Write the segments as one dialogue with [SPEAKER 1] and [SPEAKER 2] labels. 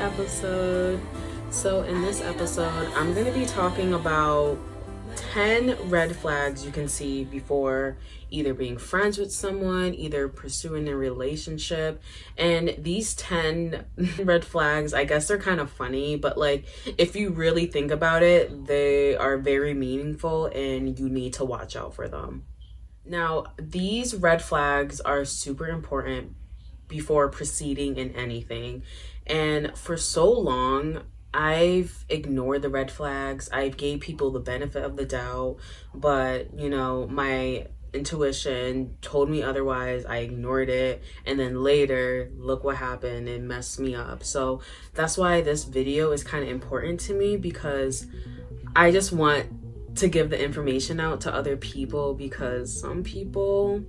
[SPEAKER 1] episode. So in this episode, I'm going to be talking about 10 red flags you can see before either being friends with someone, either pursuing a relationship. And these 10 red flags, I guess they're kind of funny, but like if you really think about it, they are very meaningful and you need to watch out for them. Now, these red flags are super important before proceeding in anything. And for so long, I've ignored the red flags. I've gave people the benefit of the doubt, but my intuition told me otherwise. I ignored it, and then later, look what happened. It messed me up. So that's why this video is kind of important to me, because I just want to give the information out to other people, because some people,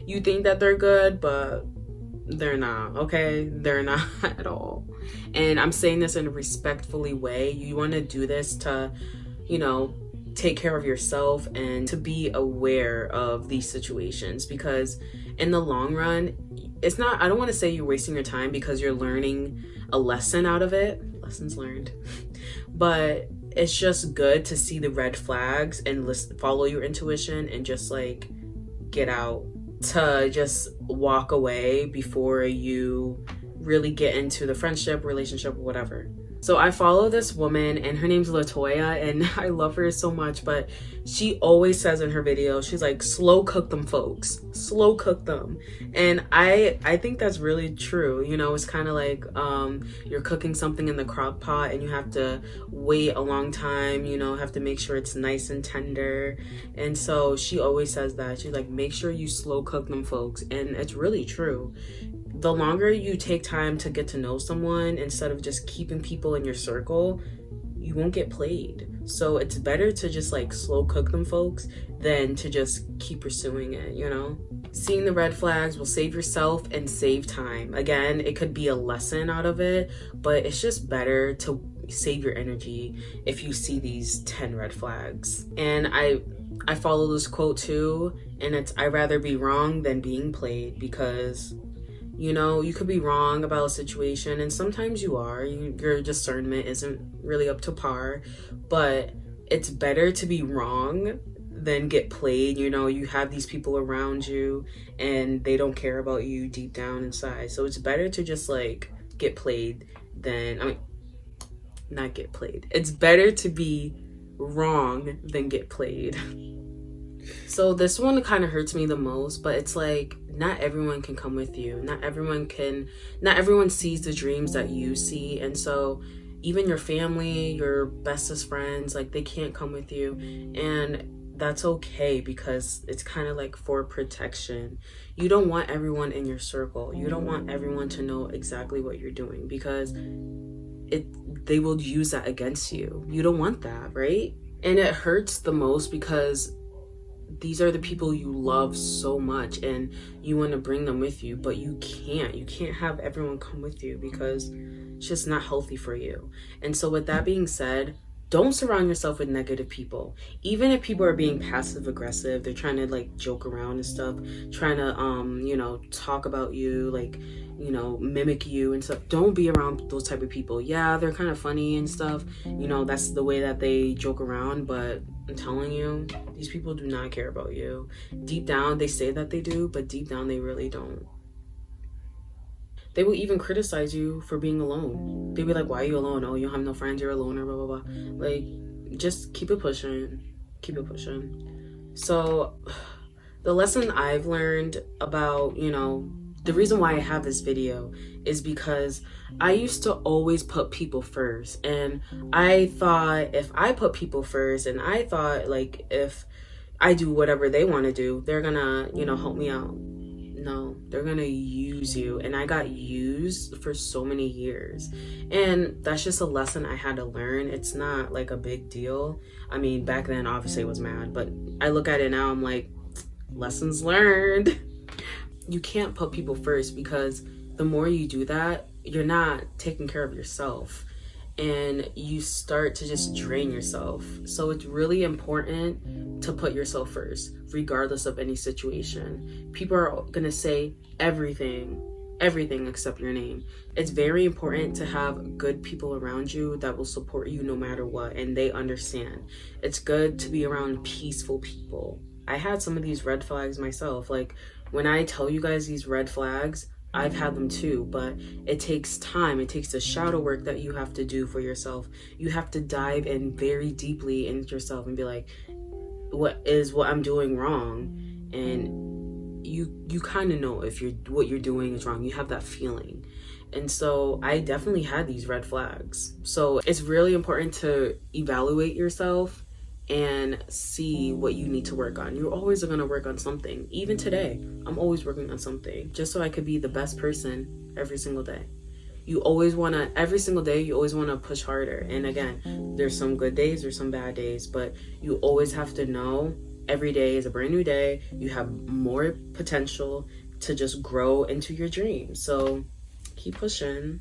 [SPEAKER 1] you think that they're good, but they're not, okay? They're not at all. And I'm saying this in a respectfully way. You want to do this to, take care of yourself and to be aware of these situations, because in the long run, I don't want to say you're wasting your time, because you're learning a lesson out of it. Lessons learned. But it's just good to see the red flags and follow your intuition and just like get out, to just walk away before you really get into the friendship, relationship, or whatever. So I follow this woman, and her name's Latoya, and I love her so much, but she always says in her videos, she's like, slow cook them, folks. Slow cook them. And I think that's really true. It's kind of like you're cooking something in the crock pot and you have to wait a long time, have to make sure it's nice and tender. And so she always says that. She's like, make sure you slow cook them, folks. And it's really true. The longer you take time to get to know someone, instead of just keeping people in your circle, you won't get played. So it's better to just like slow cook them, folks, than to just keep pursuing it, Seeing the red flags will save yourself and save time. Again, it could be a lesson out of it, but it's just better to save your energy if you see these 10 red flags. And I follow this quote too, and it's, I'd rather be wrong than being played, because you could be wrong about a situation, and sometimes you are. Your discernment isn't really up to par, but it's better to be wrong than get played. You have these people around you, and they don't care about you deep down inside. So it's better to just like get played than, not get played. It's better to be wrong than get played. So this one kind of hurts me the most, but it's like, not everyone can come with you. Not everyone sees the dreams that you see. And so even your family, your bestest friends, like, they can't come with you. And that's okay, because it's kind of like for protection. You don't want everyone in your circle. You don't want everyone to know exactly what you're doing, because they will use that against you. You don't want that, right? And it hurts the most because these are the people you love so much, and you want to bring them with you, but you can't have everyone come with you, because it's just not healthy for you. And so with that being said, don't surround yourself with negative people. Even if people are being passive aggressive, they're trying to like joke around and stuff, trying to talk about you, like mimic you and stuff. Don't be around those type of people. Yeah, they're kind of funny and stuff, that's the way that they joke around, but I'm telling you, these people do not care about you. Deep down, they say that they do, but deep down, they really don't. They will even criticize you for being alone. They'll be like, why are you alone? Oh, you don't have no friends, you're alone, or blah, blah, blah. Like, just keep it pushing. Keep it pushing. So, the lesson I've learned about, the reason why I have this video is because I used to always put people first. And I thought if I put people first, and I thought like if I do whatever they want to do, they're gonna, help me out. No, they're gonna use you. And I got used for so many years. And that's just a lesson I had to learn. It's not like a big deal. I mean, back then, obviously I was mad, but I look at it now, I'm like, lessons learned. You can't put people first, because the more you do that, you're not taking care of yourself, and you start to just drain yourself. So it's really important to put yourself first, regardless of any situation. People are gonna say everything everything except your name. It's very important to have good people around you that will support you no matter what, and they understand. It's good to be around peaceful people. I had some of these red flags myself. Like, when I tell you guys these red flags, I've had them too, but it takes time. It takes the shadow work that you have to do for yourself. You have to dive in very deeply into yourself and be like, what I'm doing wrong? And you kind of know if what you're doing is wrong. You have that feeling. And so I definitely had these red flags. So it's really important to evaluate yourself and see what you need to work on. You're always going to work on something. Even today, I'm always working on something just so I could be the best person every single day. You always want to, every single day, you always want to push harder. And again, there's some good days, there's some bad days, but you always have to know every day is a brand new day. You have more potential to just grow into your dreams. So keep pushing.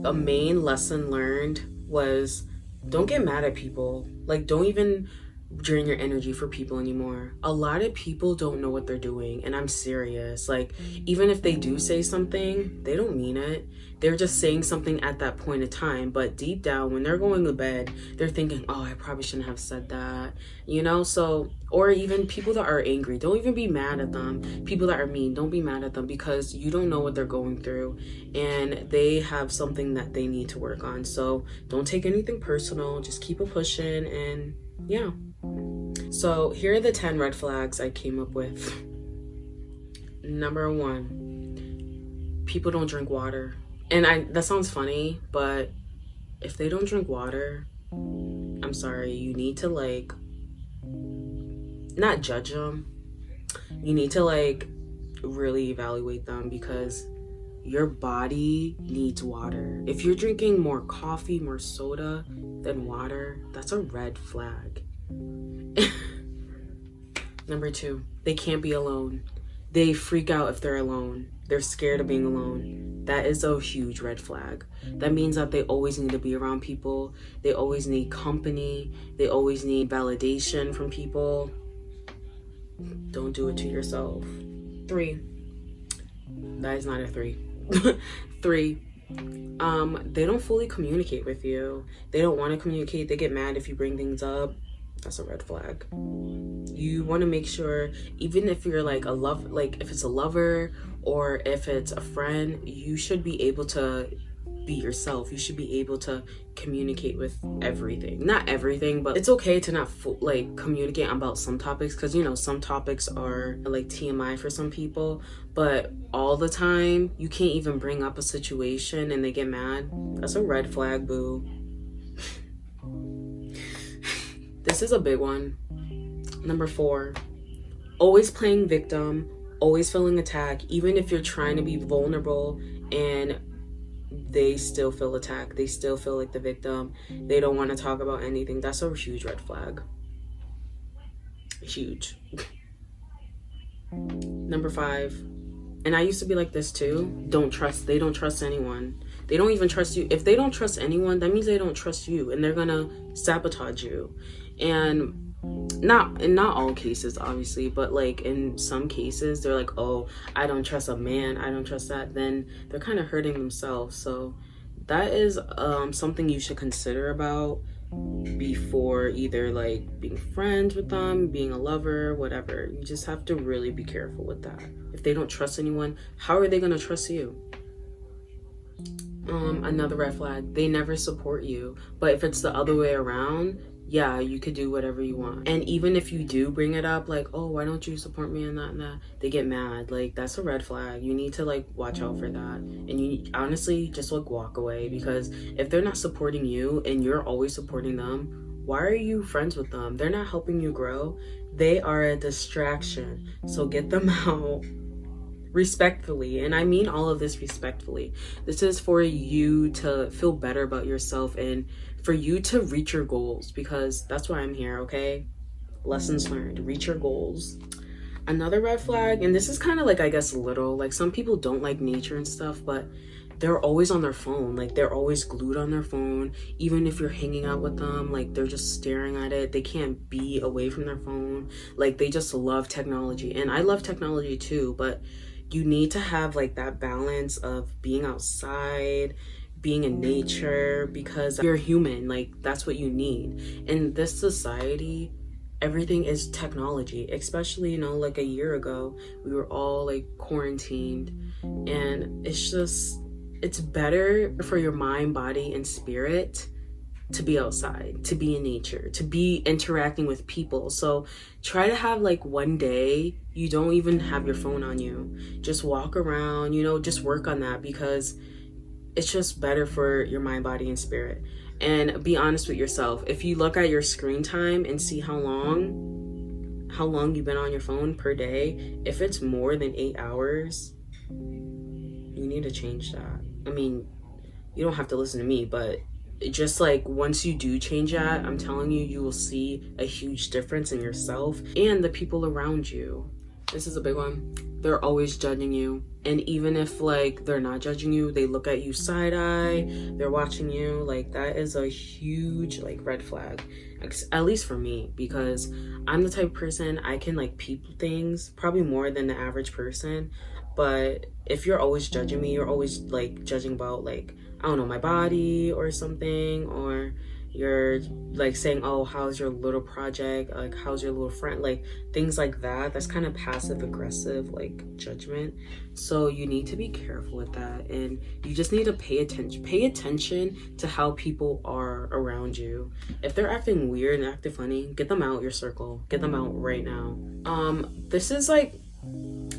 [SPEAKER 1] A main lesson learned was, don't get mad at people. Like, don't even drain your energy for people anymore. A lot of people don't know what they're doing, and I'm serious. Like, even if they do say something, they don't mean it. They're just saying something at that point of time, but deep down, when they're going to bed, they're thinking, oh, I probably shouldn't have said that, you know? So, or even people that are angry, don't even be mad at them. People that are mean, don't be mad at them, because you don't know what they're going through, and they have something that they need to work on. So don't take anything personal, just keep it pushing. And yeah. So here are the 10 red flags I came up with. Number 1, people don't drink water. And that sounds funny, but if they don't drink water, I'm sorry, you need to, like, not judge them. You need to, like, really evaluate them, because your body needs water. If you're drinking more coffee, more soda than water, that's a red flag. Number 2, they can't be alone. They freak out if they're alone. They're scared of being alone. That is a huge red flag. That means that they always need to be around people. They always need company. They always need validation from people. Don't do it to yourself. 3. That is not a 3. 3. They don't fully communicate with you. They don't want to communicate. They get mad if you bring things up. That's a red flag. You want to make sure, even if you're like if it's a lover or if it's a friend, you should be able to be yourself. You should be able to communicate with everything. Not everything, but it's okay to not communicate about some topics, because you know some topics are like TMI for some people, but all the time you can't even bring up a situation and they get mad. That's a red flag, boo. This is a big one. Number 4, always playing victim, always feeling attacked, even if you're trying to be vulnerable and they still feel attacked. They still feel like the victim. They don't want to talk about anything. That's a huge red flag. Huge. Number 5, and I used to be like this too. They don't trust anyone. They don't even trust you. If they don't trust anyone, that means they don't trust you, and they're gonna sabotage you. And not in not all cases, obviously, but like in some cases, they're like, oh, I don't trust a man, I don't trust that. Then they're kind of hurting themselves. So that is something you should consider about before either like being friends with them, being a lover, whatever. You just have to really be careful with that. If they don't trust anyone, how are they going to trust you? Another red flag, they never support you. But if it's the other way around, yeah, you could do whatever you want. And even if you do bring it up, like, oh, why don't you support me in that and that, they get mad. Like, that's a red flag. You need to like watch out for that. And you honestly just like walk away, because if they're not supporting you and you're always supporting them, why are you friends with them? They're not helping you grow. They are a distraction. So get them out respectfully. And I mean all of this respectfully. This is for you to feel better about yourself and for you to reach your goals, because that's why I'm here, okay? Lessons learned. Reach your goals. Another red flag, and this is kind of like, I guess, little, like some people don't like nature and stuff, but they're always on their phone. Like, they're always glued on their phone. Even if you're hanging out with them, like, they're just staring at it. They can't be away from their phone. Like, they just love technology. And I love technology too, but You need to have like that balance of being outside, being in nature, because you're human. Like, that's what you need. In this society, everything is technology, especially, you know, like a year ago, we were all like quarantined, and it's better for your mind, body, and spirit to be outside, to be in nature, to be interacting with people. So try to have like one day you don't even have your phone on you. Just walk around, you know, just work on that, because it's just better for your mind, body, and spirit. And be honest with yourself. If you look at your screen time and see how long you've been on your phone per day, if it's more than 8 hours, you need to change that. I mean, you don't have to listen to me, but just like once you do change that, I'm telling you, you will see a huge difference in yourself and the people around you. This is a big one. They're always judging you. And even if like they're not judging you, they look at you side eye, they're watching you. Like, that is a huge like red flag, at least for me, because I'm the type of person, I can like peep things probably more than the average person. But if you're always judging me, you're always like judging about like, I don't know, my body or something, or you're like saying, oh, how's your little project, like how's your little friend, like things like that, that's kind of passive aggressive like judgment. So you need to be careful with that, and you just need to pay attention to how people are around you. If they're acting weird and acting funny, get them out your circle, get them out right now. This is like,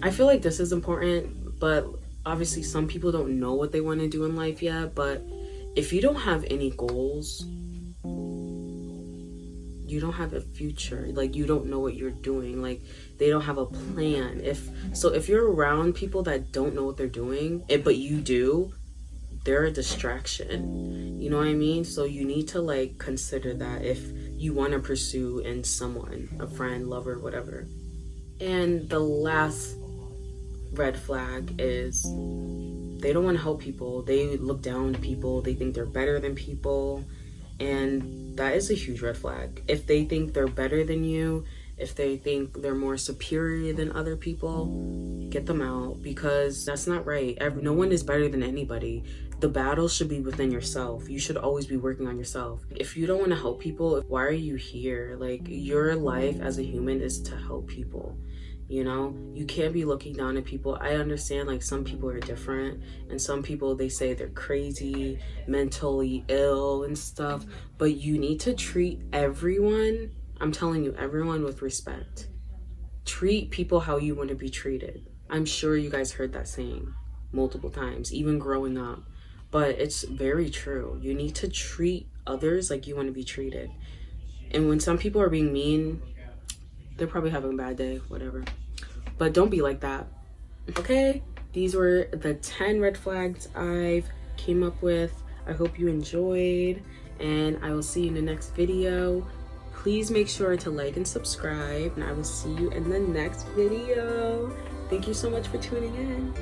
[SPEAKER 1] I feel like this is important, but obviously some people don't know what they want to do in life yet. But if you don't have any goals, you don't have a future. Like, you don't know what you're doing. Like, they don't have a plan. If you're around people that don't know what they're doing, but you do, they're a distraction. You know what I mean? So you need to like consider that if you want to pursue in someone, a friend, lover, whatever. And the last red flag is they don't want to help people. They look down on people. They think they're better than people. And that is a huge red flag. If they think they're better than you, if they think they're more superior than other people, get them out, because that's not right. No one is better than anybody. The battle should be within yourself. You should always be working on yourself. If you don't want to help people, why are you here? Like, your life as a human is to help people. You know, you can't be looking down at people. I understand like some people are different, and some people, they say they're crazy, mentally ill and stuff, but you need to treat everyone, I'm telling you, everyone with respect. Treat people how you want to be treated. I'm sure you guys heard that saying multiple times, even growing up, but it's very true. You need to treat others like you want to be treated. And when some people are being mean, they're probably having a bad day, whatever. But don't be like that. Okay, these were the 10 red flags I've came up with. I hope you enjoyed, and I will see you in the next video. Please make sure to like and subscribe, and I will see you in the next video. Thank you so much for tuning in.